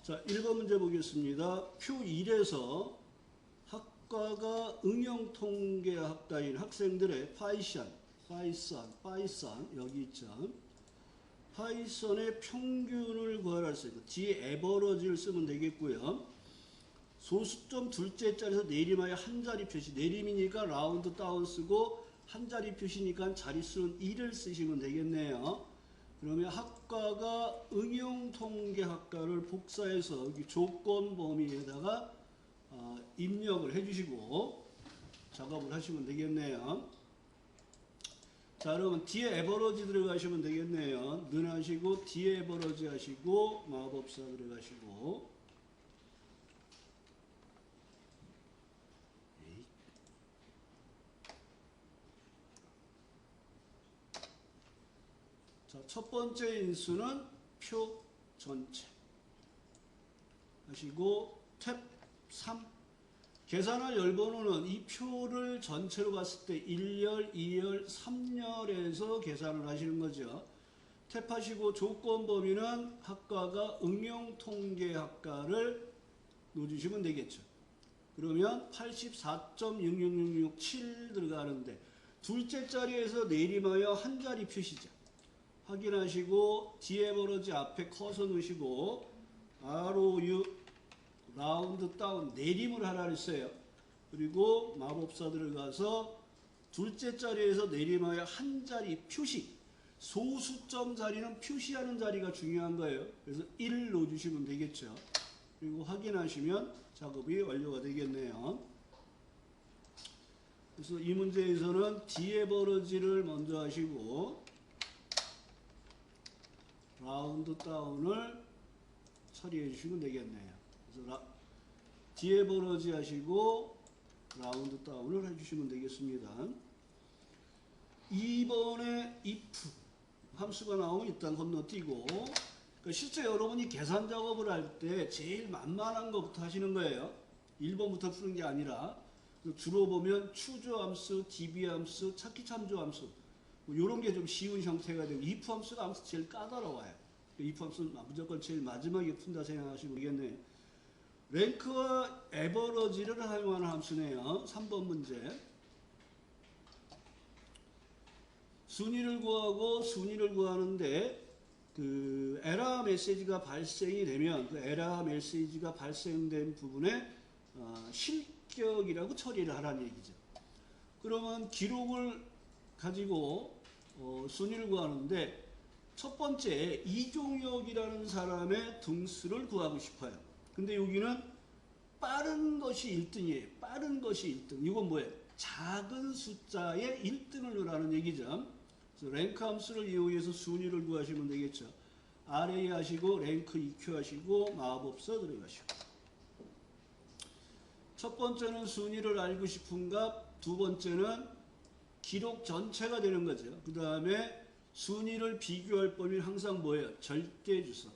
자, 1번 문제 보겠습니다. 표 1에서 학과가 응용통계학과인 학생들의 파이썬 여기 있죠. 파이썬의 평균을 구하라 했어요. 뒤에 에버러지를 쓰면 되겠고요. 소수점 둘째 자리에서 내림하여 한 자리 표시. 내림이니까 라운드 다운 쓰고 한 자리 표시니까 자릿수는 1을 쓰시면 되겠네요. 그러면 학과가 응용통계학과를 복사해서 여기 조건 범위에다가 입력을 해주시고 작업을 하시면 되겠네요. 자, 그러면 뒤에 에버러지 들어가시면 되겠네요. 는 하시고 뒤에 에버러지 하시고 마법사 들어가시고 자, 첫 번째 인수는 표 전체 하시고 탭 3 계산할 열번호는 이 표를 전체로 봤을 때 1열, 2열, 3열에서 계산을 하시는 거죠. 탭하시고 조건 범위는 학과가 응용통계학과를 넣어주시면 되겠죠. 그러면 84.66667 들어가는데 둘째 자리에서 내림하여 한 자리 표시죠. 확인하시고 뒤에 버러지 앞에 커서 넣으시고 ROU 라운드 다운 내림을 하라 했어요. 그리고 마법사 들어가서 둘째 자리에서 내림하여 한 자리 표시. 소수점 자리는 표시하는 자리가 중요한 거예요. 그래서 1 넣어주시면 되겠죠. 그리고 확인하시면 작업이 완료가 되겠네요. 그래서 이 문제에서는 뒤에 버러지를 먼저 하시고 라운드 다운을 처리해 주시면 되겠네요. 그래서 뒤에 버러지 하시고 라운드 다운을 해주시면 되겠습니다. 2번에 if 함수가 나오면 일단 건너뛰고 그러니까 실제 여러분이 계산 작업을 할 때 제일 만만한 것부터 하시는 거예요. 1번부터 푸는 게 아니라 주로 보면 추조 함수, db 함수, 찾기 참조 함수 이런 게 좀 쉬운 형태가 되고 if 함수가 함수 제일 까다로워요. if 함수는 무조건 제일 마지막에 푼다 생각하시면 되겠네요. 랭크와 에버러지를 사용하는 함수네요. 3번 문제. 순위를 구하고 순위를 구하는데 그 에러 메시지가 발생이 되면 그 에러 메시지가 발생된 부분에 실격이라고 처리를 하라는 얘기죠. 그러면 기록을 가지고 순위를 구하는데 첫 번째 이종혁이라는 사람의 등수를 구하고 싶어요. 근데 여기는 빠른 것이 1등이에요. 빠른 것이 1등. 이건 뭐예요? 작은 숫자의 1등을 넣으라는 얘기죠. 그래서 랭크 함수를 이용해서 순위를 구하시면 되겠죠. RA 하시고 랭크 EQ 하시고 마법사 들어가시고 첫 번째는 순위를 알고 싶은 값, 두 번째는 기록 전체가 되는 거죠. 그 다음에 순위를 비교할 범위는 항상 뭐예요? 절대주소.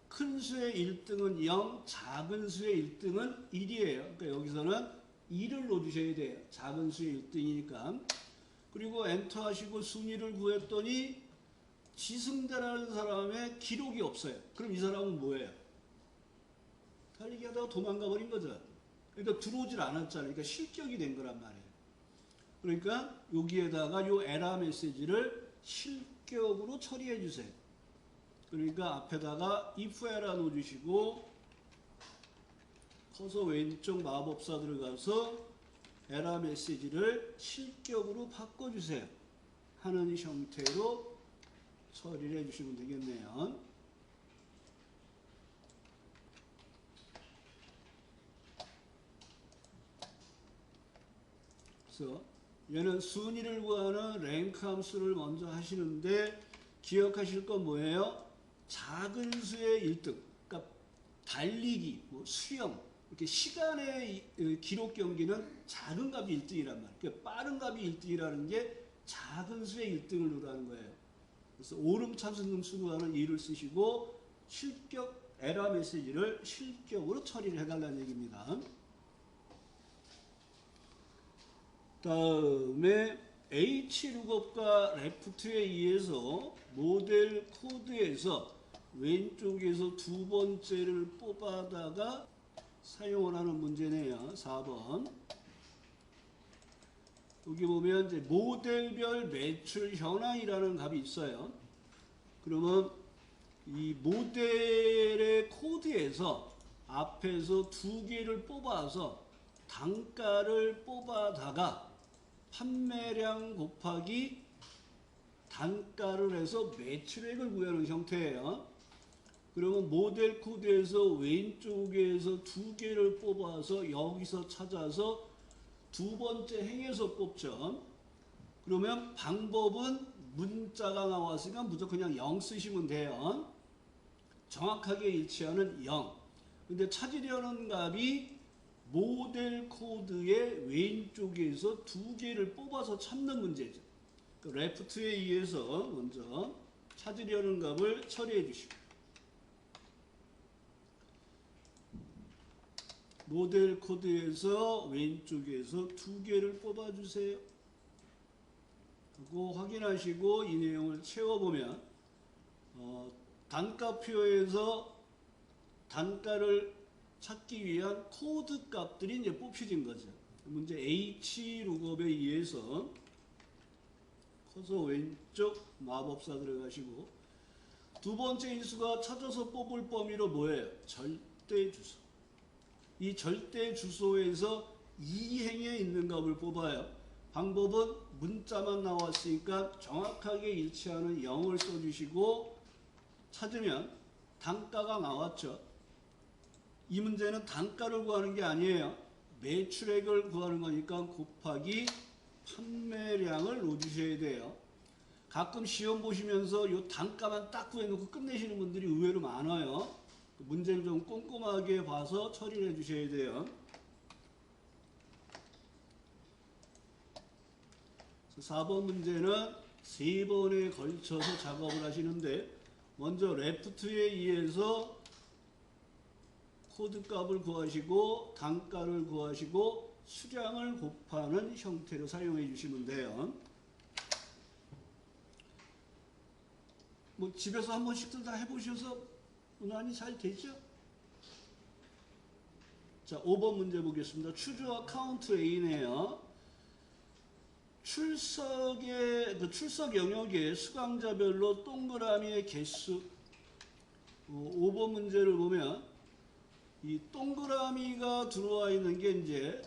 큰 수의 1등은 0, 작은 수의 1등은 1이에요. 그러니까 여기서는 2를 넣어주셔야 돼요. 작은 수의 1등이니까. 그리고 엔터 하시고 순위를 구했더니 지승대라는 사람의 기록이 없어요. 그럼 이 사람은 뭐예요? 달리기 하다가 도망가 버린 거죠. 그러니까 들어오질 않았잖아요. 그러니까 실격이 된 거란 말이에요. 그러니까 여기에다가 요 에러 메시지를 실격으로 처리해 주세요. 그러니까 앞에다가 if 에러 넣어주시고 커서 왼쪽 마법사 들어가서 에러 메시지를 실격으로 바꿔주세요 하는 형태로 처리를 해주시면 되겠네요. 그래서 얘는 순위를 구하는 랭크 함수를 먼저 하시는데 기억하실 건 뭐예요? 작은 수의 1등, 그러니까 달리기, 뭐 수영, 이렇게 시간의 기록 경기는 작은 값이 1등이란 말이에요. 그러니까 빠른 값이 1등이라는 게 작은 수의 1등을 넣으라는 거예요. 그래서 오름 참수 수구하는 2를 쓰시고 실격 에러 메시지를 실격으로 처리를 해달라는 얘기입니다. 다음에 H 룩업과 레프트에 의해서 모델 코드에서 왼쪽에서 두 번째를 뽑아다가 사용을 하는 문제네요. 4번. 여기 보면 이제 모델별 매출 현황이라는 값이 있어요. 그러면 이 모델의 코드에서 앞에서 두 개를 뽑아서 단가를 뽑아다가 판매량 곱하기 단가를 해서 매출액을 구하는 형태예요. 그러면 모델 코드에서 왼쪽에서 두 개를 뽑아서 여기서 찾아서 두 번째 행에서 뽑죠. 그러면 방법은 문자가 나왔으니까 무조건 그냥 0 쓰시면 돼요. 정확하게 일치하는 0. 근데 찾으려는 값이 모델 코드의 왼쪽에서 두 개를 뽑아서 찾는 문제죠. 그 레프트에 의해서 먼저 찾으려는 값을 처리해 주시고, 모델 코드에서 왼쪽에서 두 개를 뽑아 주세요. 그거 확인하시고 이 내용을 채워보면 단가표에서 단가를 찾기 위한 코드 값들이 이제 뽑혀진 거죠. 문제 H 룩업에 의해서 커서 왼쪽 마법사 들어가시고, 두 번째 인수가 찾아서 뽑을 범위로 뭐예요? 절대 주소. 이 절대 주소에서 이 행에 있는 값을 뽑아요. 방법은 문자만 나왔으니까 정확하게 일치하는 0을 써주시고 찾으면 단가가 나왔죠. 이 문제는 단가를 구하는 게 아니에요. 매출액을 구하는 거니까 곱하기 판매량을 넣어주셔야 돼요. 가끔 시험 보시면서 이 단가만 딱 구해놓고 끝내시는 분들이 의외로 많아요. 문제를 좀 꼼꼼하게 봐서 처리를 해주셔야 돼요. 4번 문제는 3번에 걸쳐서 작업을 하시는데, 먼저 레프트에 의해서 코드 값을 구하시고 단가를 구하시고 수량을 곱하는 형태로 사용해 주시면 돼요. 뭐 집에서 한 번씩들 다 해보셔서 무난히 잘 되죠? 자, 5번 문제 보겠습니다. 추주와 카운트 A네요. 출석 영역의 수강자별로 동그라미의 개수. 5번 문제를 보면 이 동그라미가 들어와 있는 게 이제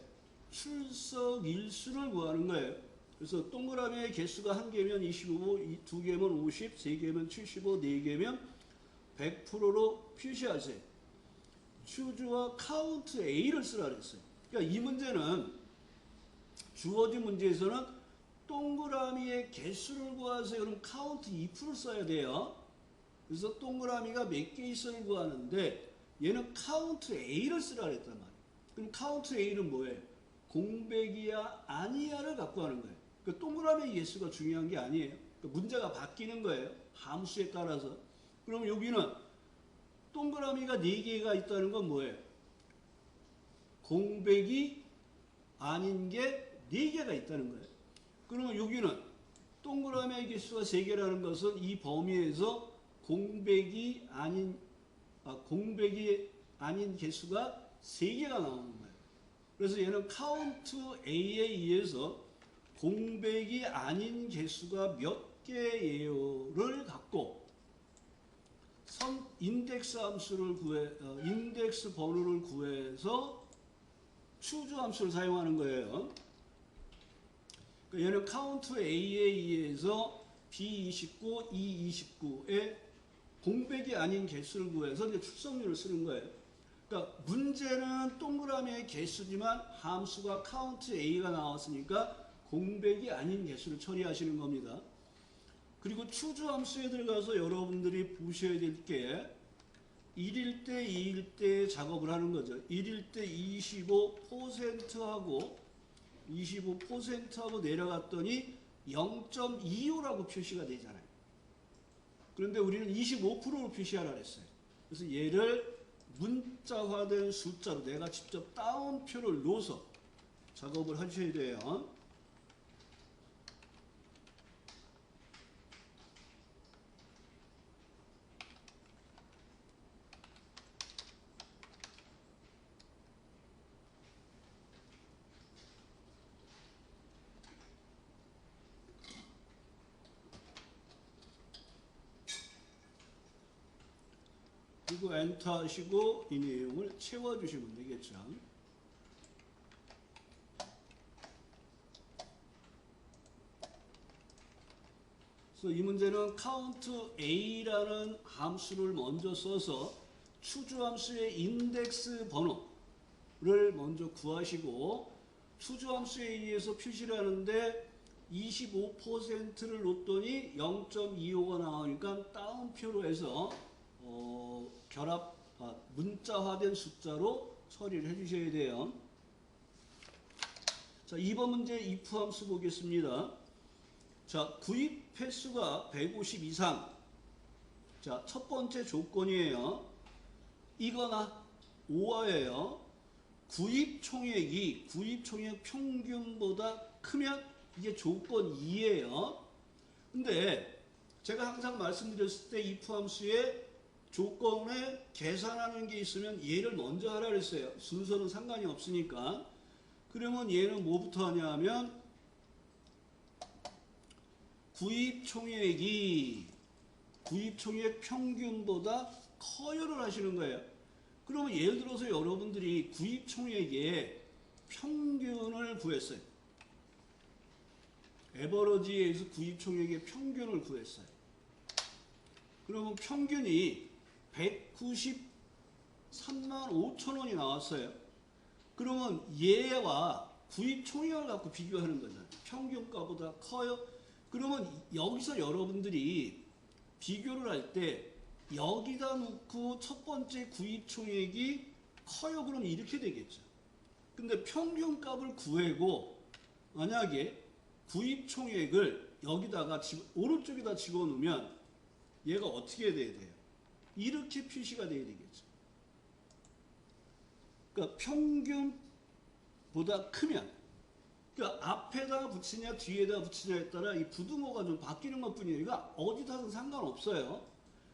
출석 일수를 구하는 거예요. 그래서 동그라미의 개수가 한 개면 25, 두 개면 50, 세 개면 75, 네 개면 100%로 표시하세요. 추주와 카운트 A를 쓰라 그랬어요. 그러니까 이 문제는 주어진 문제에서는 동그라미의 개수를 구하세요. 그럼 카운트 if를 써야 돼요. 그래서 동그라미가 몇 개 있어를 구하는데 얘는 카운트 A를 쓰라 그랬단 말이에요. 그럼 카운트 A는 뭐예요? 공백이야 아니야를 갖고 하는 거예요. 그러니까 동그라미의 개수가 중요한 게 아니에요. 그러니까 문제가 바뀌는 거예요. 함수에 따라서. 그럼 여기는 동그라미가 4개가 있다는 건 뭐예요? 공백이 아닌 게 4개가 있다는 거예요. 그러면 여기는 동그라미의 개수가 3개라는 것은 이 범위에서 공백이 아닌 개수가 3개가 나오는 거예요. 그래서 얘는 카운트 A에 의해서 공백이 아닌 개수가 몇 개예요를 갖고 인덱스 함수를 인덱스 번호를 구해서 추주 함수를 사용하는 거예요. 그러니까 얘는 카운트 A에 의해서 B29, E29의 공백이 아닌 개수를 구해서 이제 출석률을 쓰는 거예요. 그러니까 문제는 동그라미의 개수지만 함수가 카운트 A가 나왔으니까 공백이 아닌 개수를 처리하시는 겁니다. 그리고 추주 함수에 들어가서 여러분들이 보셔야 될 게 1일 때, 2일 때 작업을 하는 거죠. 1일 때 25%하고 25%하고 내려갔더니 0.25라고 표시가 되잖아요. 그런데 우리는 25%로 표시하라 그랬어요. 그래서 얘를 문자화된 숫자로 내가 직접 따옴표를 넣어서 작업을 하셔야 돼요. 그리고 엔터 하시고 이 내용을 채워주시면 되겠죠. 그래서 이 문제는 count a라는 함수를 먼저 써서 추주함수의 인덱스 번호를 먼저 구하시고 추주함수에 의해서 표시를 하는데 25%를 놓더니 0.25가 나오니까 따옴표로 해서 문자화된 숫자로 처리를 해주셔야 돼요. 자, 2번 문제 if 함수 보겠습니다. 자, 구입 횟수가 150 이상. 자, 첫 번째 조건이에요. 이거나 오화예요. 구입 총액이 구입 총액 평균보다 크면 이게 조건 2예요. 근데 제가 항상 말씀드렸을 때 if 함수에 조건에 계산하는 게 있으면 얘를 먼저 하라 그랬어요. 순서는 상관이 없으니까. 그러면 얘는 뭐부터 하냐 하면 구입 총액이 구입 총액 평균보다 커요를 하시는 거예요. 그러면 예를 들어서 여러분들이 구입 총액의 평균을 구했어요. 에버러지에서 구입 총액의 평균을 구했어요. 그러면 평균이 193만 5천 원이 나왔어요. 그러면 얘와 구입 총액을 갖고 비교하는 거잖아요. 평균가보다 커요. 그러면 여기서 여러분들이 비교를 할 때 여기다 놓고 첫 번째 구입 총액이 커요. 그럼 이렇게 되겠죠. 근데 평균값을 구하고 만약에 구입 총액을 여기다가 오른쪽에다 집어넣으면 얘가 어떻게 돼야 돼요? 이렇게 표시가 돼야 되겠죠. 그러니까 평균보다 크면 그러니까 앞에다 붙이냐 뒤에다 붙이냐에 따라 이 부등호가 좀 바뀌는 것뿐이에요. 그러니까 어디다든 상관없어요.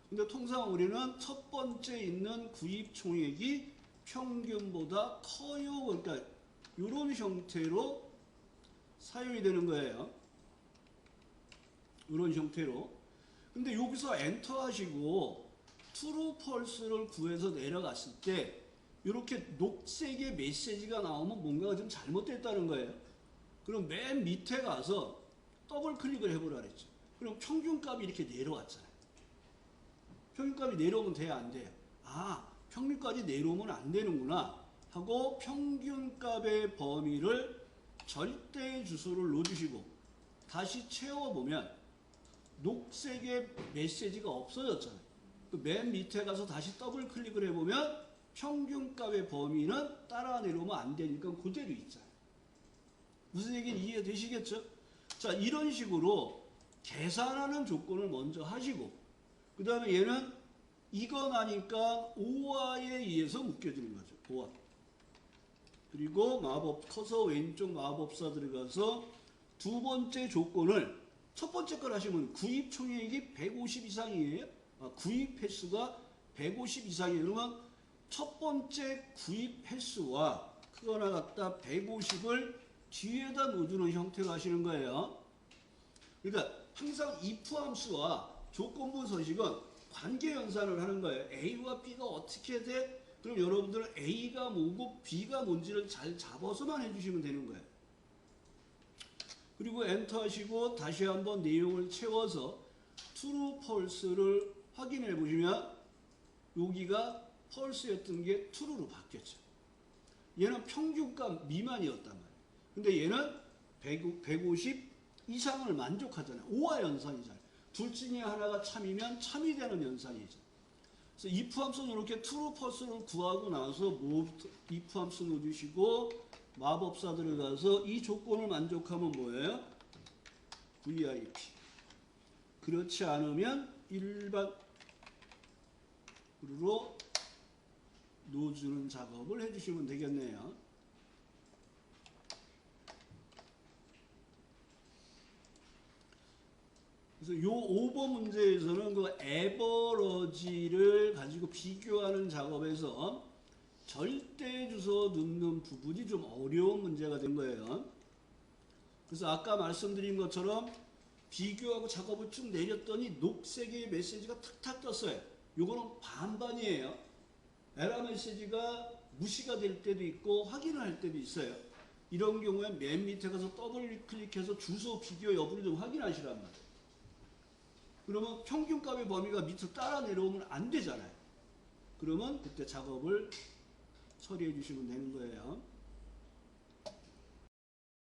근데 통상 우리는 첫 번째 있는 구입 총액이 평균보다 커요. 그러니까 이런 형태로 사용이 되는 거예요. 이런 형태로. 근데 여기서 엔터 하시고 true, false를 구해서 내려갔을 때 이렇게 녹색의 메시지가 나오면 뭔가가 좀 잘못됐다는 거예요. 그럼 맨 밑에 가서 더블 클릭을 해보라 그랬죠. 그럼 평균값이 이렇게 내려왔잖아요. 평균값이 내려오면 돼야 안 돼요? 아, 평균까지 내려오면 안 되는구나 하고 평균값의 범위를 절대 주소를 넣어주시고 다시 채워보면 녹색의 메시지가 없어졌잖아요. 맨 밑에 가서 다시 더블 클릭을 해보면 평균값의 범위는 따라 내려오면 안 되니까 그대로 있잖아요. 무슨 얘기는 이해되시겠죠? 자, 이런 식으로 계산하는 조건을 먼저 하시고 그 다음에 얘는 이거 나니까 오화에 의해서 묶여지는 거죠. 오화. 그리고 커서 왼쪽 마법사 들어가서 두 번째 조건을 첫 번째 걸 하시면 구입 총액이 150 이상이에요. 구입 횟수가 150 이상이에요. 그러면 첫 번째 구입 횟수와 크거나 같다 150을 뒤에다 넣어주는 형태로 하시는 거예요. 그러니까 항상 if 함수와 조건부 서식은 관계 연산을 하는 거예요. A와 B가 어떻게 돼? 그럼 여러분들은 A가 뭐고 B가 뭔지를 잘 잡아서만 해주시면 되는 거예요. 그리고 엔터 하시고 다시 한번 내용을 채워서 true, false를 확인해 보시면 여기가 false였던 게 true로 바뀌었죠. 얘는 평균값 미만이었단 말이에요. 근데 얘는 150 이상을 만족하잖아요. 오화 연산이잖아요. 둘 중에 하나가 참이면 참이 되는 연산이죠. 그래서 if 함수는 이렇게 true, false를 구하고 나서 if 함수 넣어주시고 마법사 들어가서 이 조건을 만족하면 뭐예요? VIP. 그렇지 않으면 일반으로 넣어주는 작업을 해주시면 되겠네요. 그래서 요 5번 문제에서는 그 에버러지를 가지고 비교하는 작업에서 절대 주소 넣는 부분이 좀 어려운 문제가 된 거예요. 그래서 아까 말씀드린 것처럼 비교하고 작업을 쭉 내렸더니 녹색의 메시지가 탁탁 떴어요. 요거는 반반이에요. 에러 메시지가 무시가 될 때도 있고 확인을 할 때도 있어요. 이런 경우에 맨 밑에 가서 더블 클릭해서 주소 비교 여부를 좀 확인하시란 말이에요. 그러면 평균값의 범위가 밑으로 따라 내려오면 안 되잖아요. 그러면 그때 작업을 처리해 주시면 되는 거예요.